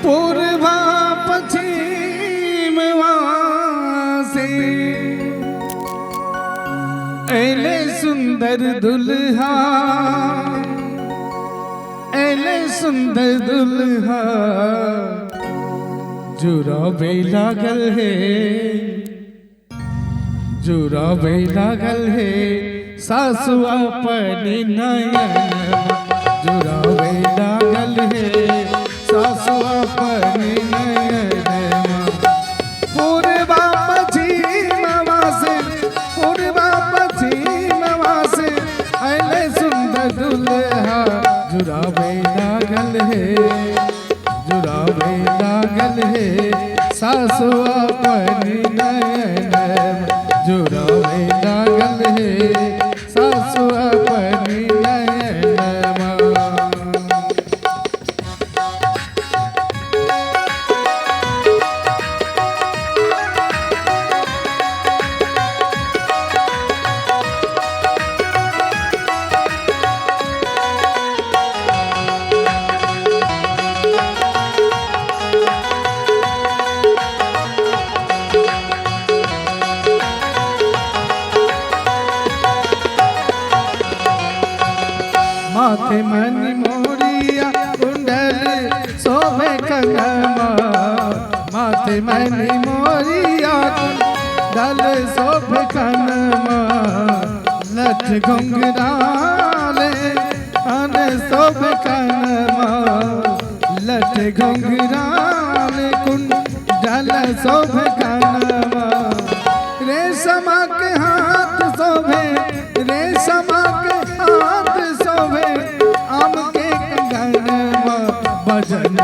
पूर्व पश्चिम से एले सुंदर दुल्हा, एले सुंदर दुल्हा, जुराबे लागल है, जुराबे लागल है, सासु अपनी नयन, जुराबे लागल है, सासु अपनी नयन। पूर्वा पश्चिमवा से, पूर्वा पश्चिमवा से अले सुंदर दुल्हा, जुराबे लागल है, जुराबे लागल है, सासु अपनी नयन, जुराबे लागल है, सासु अपनी नयन। माथे मणि मोरिया कुंडल शोभे कंगनमा, माथे मणि मोरिया कुंडल शोभे कंगनमा, लठ घुंघराले अन शोभे कंगनमा, लठ घुंघराले कुंडल शोभे कंगनमा, रेशमा के हाथ शोभे, रेशमा के हाथ शोभे, आम के कंगनमा, भजन